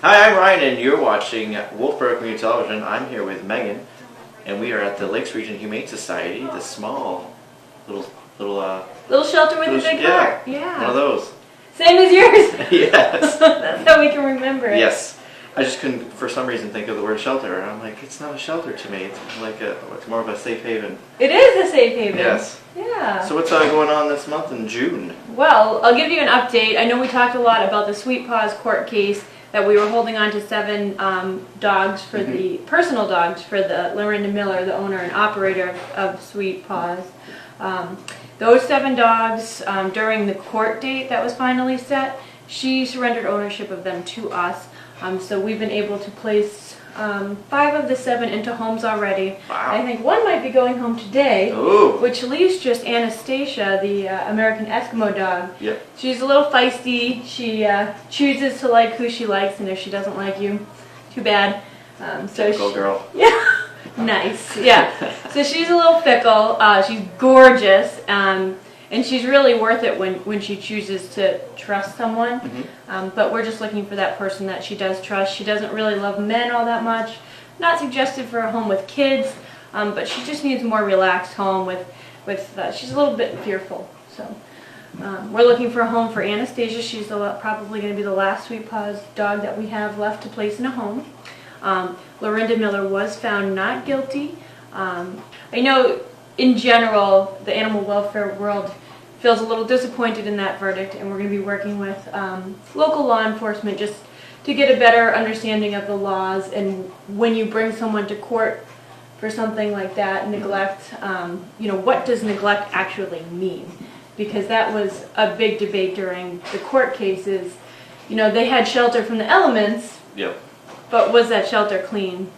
Hi, I'm Ryan, and you're watching Wolfeboro Community Television. I'm here with Megan, and we are at the Lakes Region Humane Society, the small little shelter with a big heart. Yeah. One of those. Same as yours. Yes. That's how we can remember it. Yes. I just couldn't, for some reason, think of the word shelter, and I'm like, it's not a shelter to me. It's like it's more of a safe haven. It is a safe haven. Yes. Yeah. So what's going on this month in June? Well, I'll give you an update. I know we talked a lot about the Sweet Paws court case, that we were holding on to 7 dogs for the personal dogs for the Lorinda Miller, the owner and operator of Sweet Paws. Those 7 dogs, during the court date that was finally set, she surrendered ownership of them to us. So we've been able to place 5 of the 7 into homes already. Wow. I think one might be going home today. Ooh. Which leaves just Anastasia, the American Eskimo dog. Yep. She's a little feisty. She chooses to like who she likes, and if she doesn't like you, too bad. Typical girl. Yeah. Nice. Yeah. So she's a little fickle. She's gorgeous. And she's really worth it when she chooses to trust someone. But we're just looking for that person that she does trust. She doesn't really love men all that much. Not suggested for a home with kids, but she just needs a more relaxed home with she's a little bit fearful. So we're looking for a home for Anastasia. She's probably going to be the last Sweet Paws dog that we have left to place in a home. Lorinda Miller was found not guilty. I know in general the animal welfare world feels a little disappointed in that verdict, and we're going to be working with local law enforcement just to get a better understanding of the laws, and when you bring someone to court for something like that, neglect, what does neglect actually mean? Because that was a big debate during the court cases. They had shelter from the elements, Yep. but was that shelter clean?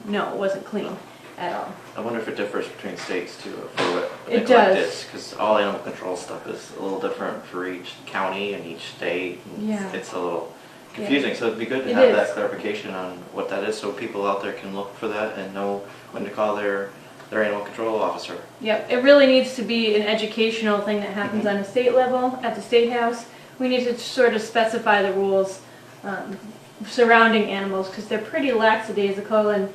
No, it wasn't clean at all. I wonder if it differs between states too, for what It neglect does. is, because all animal control stuff is a little different for each county and each state. And Yeah. it's a little confusing, so it'd be good to It have is. that clarification on what that is, so people out there can look for that and know when to call their animal control officer. Yep, it really needs to be an educational thing that happens on a state level, at the State House. We need to sort of specify the rules surrounding animals, because they're pretty lackadaisical and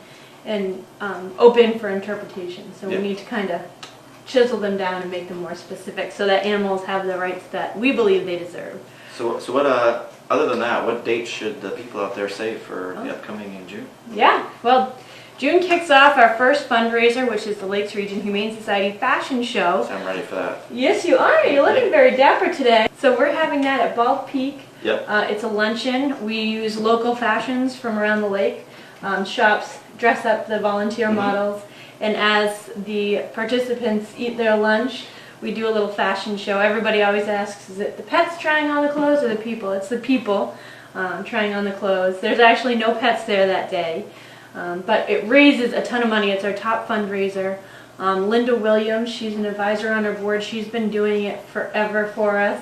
open for interpretation. So we need to kind of chisel them down and make them more specific so that animals have the rights that we believe they deserve. So what, other than that, what dates should the people out there save for the upcoming in June? Yeah, well, June kicks off our first fundraiser, which is the Lakes Region Humane Society Fashion Show. So I'm ready for that. Yes, you are. You're looking very dapper today. So we're having that at Bald Peak. Yep. It's a luncheon. We use local fashions from around the lake. Shops dress up the volunteer models, and as the participants eat their lunch, we do a little fashion show. Everybody always asks, is it the pets trying on the clothes or the people? It's the people trying on the clothes. There's actually no pets there that day, but it raises a ton of money. It's our top fundraiser. Linda Williams, she's an advisor on our board. She's been doing it forever for us.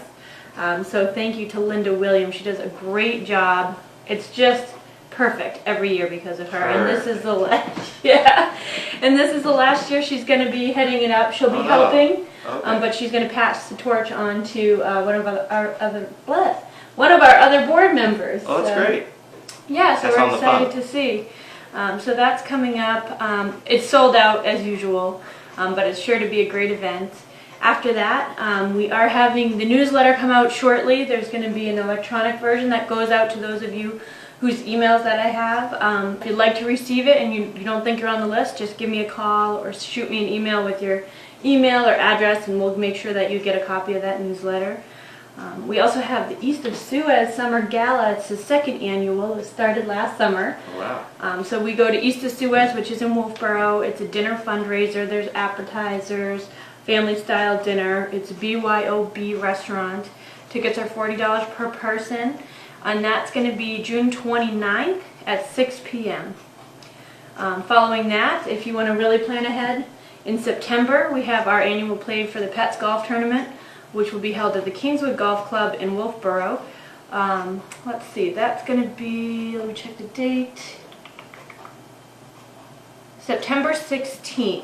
So thank you to Linda Williams. She does a great job. It's just perfect every year because of her. And this is the last year she's going to be heading it up. She'll be helping, but she's going to pass the torch on to one of our other board members. Oh, that's great. Yeah, so we're excited to see. So that's coming up. It's sold out as usual, but it's sure to be a great event. After that, we are having the newsletter come out shortly. There's going to be an electronic version that goes out to those of you whose emails that I have. If you'd like to receive it and you don't think you're on the list, just give me a call or shoot me an email with your email or address, and we'll make sure that you get a copy of that newsletter. We also have the East of Suez Summer Gala. It's the 2nd annual. It started last summer. Wow. So we go to East of Suez, which is in Wolfeboro. It's a dinner fundraiser. There's appetizers, family-style dinner. It's a BYOB restaurant. Tickets are $40 per person. And that's going to be June 29th at 6 p.m. Following that, if you want to really plan ahead, in September we have our annual Play for the Pets golf tournament, which will be held at the Kingswood Golf Club in Wolfeboro. Let's see, that's going to be, let me check the date, September 16th.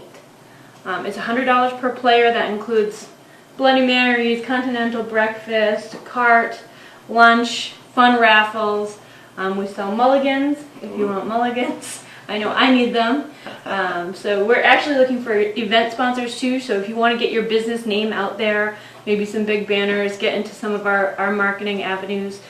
It's $100 per player. That includes Bloody Marys, continental breakfast, cart, lunch, fun raffles. We sell mulligans if you want mulligans. I know I need them. So we're actually looking for event sponsors too. So if you want to get your business name out there, maybe some big banners, get into some of our marketing avenues,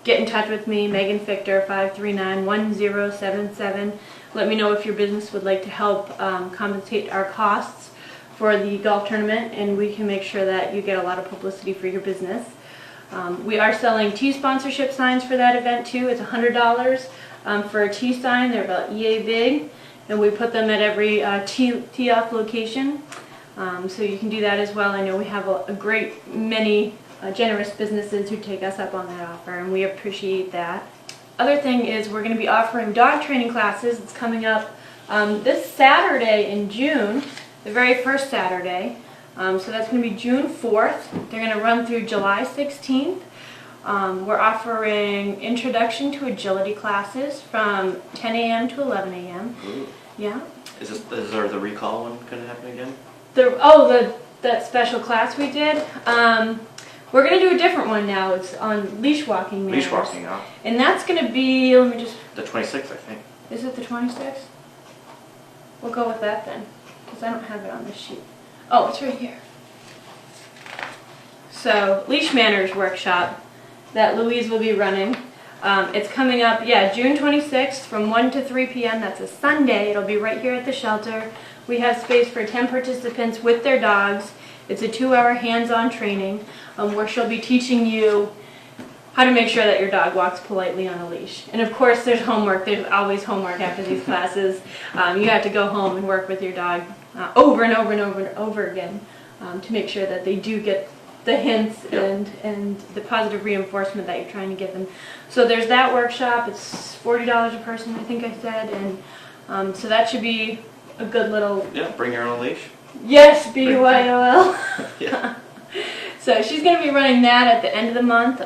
get in touch with me, Megan Fichter, 539-1077. Let me know if your business would like to help compensate our costs for the golf tournament, and we can make sure that you get a lot of publicity for your business. We are selling tee sponsorship signs for that event too. It's $100 for a tee sign. They're about yay big, and we put them at every tee off location. So you can do that as well. I know we have a great many generous businesses who take us up on that offer, and we appreciate that. Other thing is we're going to be offering dog training classes. It's coming up this Saturday in June, the very first Saturday. So that's going to be June 4th. They're going to run through July 16th. We're offering introduction to agility classes from 10 a.m. to 11 a.m. Yeah. Is there the recall one going to happen again? That special class we did. We're going to do a different one now. It's on leash walking manners. Leash walking, oh. And that's going to be, let me just... The 26th, I think. Is it the 26th? We'll go with that then, because I don't have it on this sheet. Oh, it's right here. So, leash manners workshop that Louise will be running. It's coming up, June 26th from 1 to 3 p.m. That's a Sunday. It'll be right here at the shelter. We have space for 10 participants with their dogs. It's a 2-hour hands-on training where she'll be teaching you how to make sure that your dog walks politely on a leash. And of course there's homework. There's always homework after these classes. You have to go home and work with your dog over and over and over and over again to make sure that they do get the hints and the positive reinforcement that you're trying to give them. So there's that workshop. It's $40 a person, I think I said, and so that should be a good little... Yeah, bring your own leash. Yes, BYOL. Yeah. So she's going to be running that at the end of the month.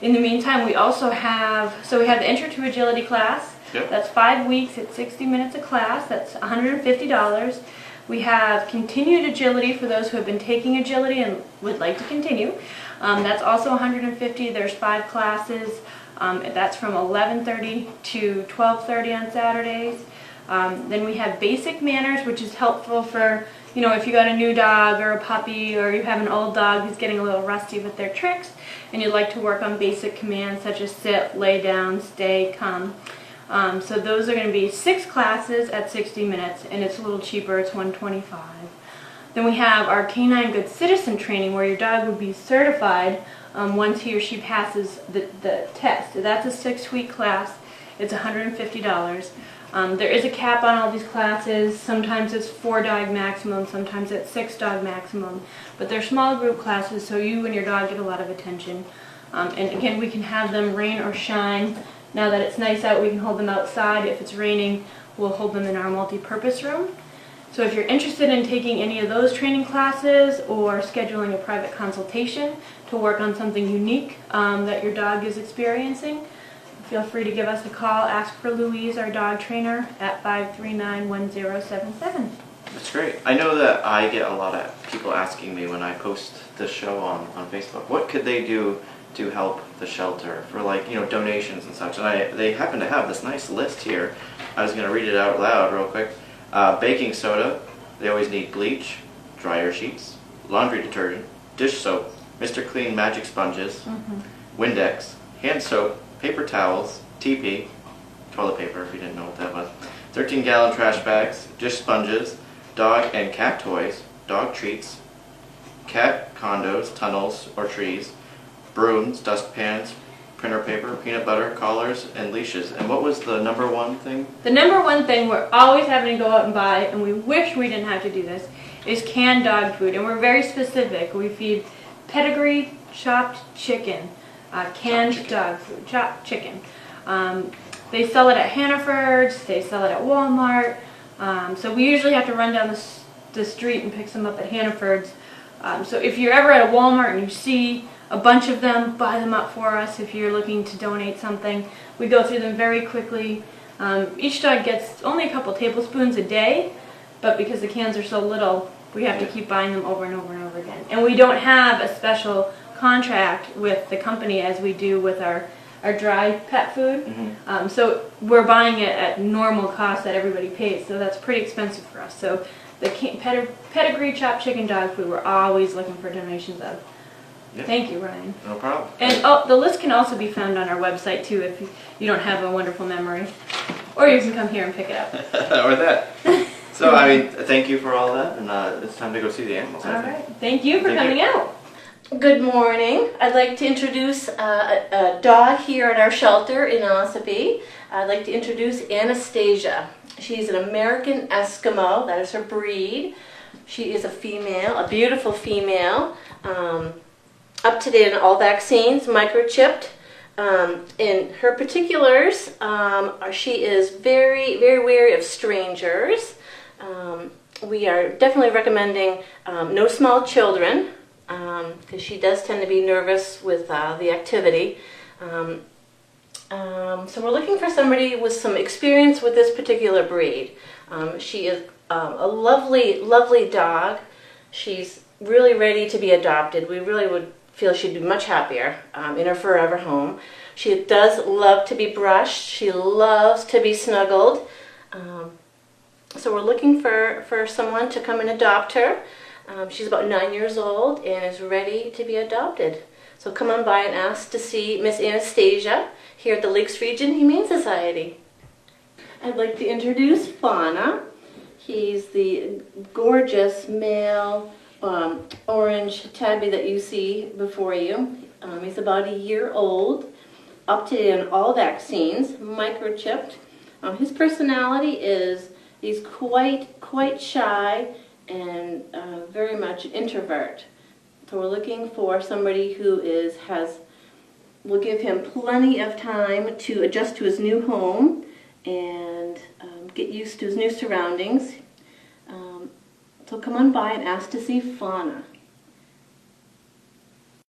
In the meantime, we also have, we have the Intro to Agility class. Yep. That's 5 weeks at 60 minutes a class. That's $150. We have Continued Agility for those who have been taking agility and would like to continue. That's also $150. There's 5 classes. That's from 11:30 to 12:30 on Saturdays. Then we have Basic Manners, which is helpful for, if you got a new dog or a puppy, or you have an old dog who's getting a little rusty with their tricks, and you'd like to work on basic commands such as sit, lay down, stay, come. So those are going to be 6 classes at 60 minutes, and it's a little cheaper. It's $125. Then we have our Canine Good Citizen training, where your dog would be certified once he or she passes the test. So that's a 6-week class. It's $150. There is a cap on all these classes. Sometimes it's 4 dog maximum, sometimes it's 6 dog maximum. But they're small group classes, so you and your dog get a lot of attention. And again, we can have them rain or shine. Now that it's nice out, we can hold them outside. If it's raining, we'll hold them in our multi-purpose room. So if you're interested in taking any of those training classes or scheduling a private consultation to work on something unique that your dog is experiencing, feel free to give us a call. Ask for Louise, our dog trainer, at 539-1077. That's great. I know that I get a lot of people asking me when I post this show on Facebook, what could they do to help the shelter for donations and such. And they happen to have this nice list here. I was going to read it out loud real quick. Baking soda, they always need bleach, dryer sheets, laundry detergent, dish soap, Mr. Clean magic sponges, Windex, hand soap, paper towels, TP, toilet paper if you didn't know what that was, 13-gallon trash bags, dish sponges, dog and cat toys, dog treats, cat condos, tunnels or trees, brooms, dustpans, printer paper, peanut butter, collars, and leashes. And what was the number one thing? The number one thing we're always having to go out and buy, and we wish we didn't have to do this, is canned dog food. And we're very specific. We feed pedigree, chopped chicken, canned dog food, chopped chicken. They sell it at Hannaford's, they sell it at Walmart. So we usually have to run down the street and pick some up at Hannaford's. So if you're ever at a Walmart and you see a bunch of them, buy them up for us if you're looking to donate something. We go through them very quickly. Each dog gets only a couple tablespoons a day, but because the cans are so little, we have to keep buying them over and over and over again. And we don't have a special contract with the company as we do with our our dry pet food. So we're buying it at normal cost that everybody pays, so that's pretty expensive for us. So the pedigree chopped chicken dog food, we're always looking for donations of. Yeah. Thank you, Ryan. No problem. And the list can also be found on our website too if you don't have a wonderful memory. Or you can come here and pick it up. Or that. So, I mean, thank you for all that, and it's time to go see the animals, I All think. right. Thank you for coming out. Good morning. I'd like to introduce a dog here at our shelter in Ossipee. I'd like to introduce Anastasia. She's an American Eskimo. That is her breed. She is a female, a beautiful female, up to date on all vaccines, microchipped. In her particulars, she is very, very wary of strangers. We are definitely recommending no small children, because she does tend to be nervous with the activity. So we're looking for somebody with some experience with this particular breed. She is a lovely, lovely dog. She's really ready to be adopted. We really would feel she'd be much happier in her forever home. She does love to be brushed. She loves to be snuggled. So we're looking for someone to come and adopt her. She's about 9 years old and is ready to be adopted. So come on by and ask to see Miss Anastasia here at the Lakes Region Humane Society. I'd like to introduce Fauna. He's the gorgeous male orange tabby that you see before you. He's about a year old, up to date on all vaccines, microchipped. His personality is he's quite shy and very much an introvert. So we're looking for somebody who will give him plenty of time to adjust to his new home and get used to his new surroundings. So come on by and ask to see Fauna.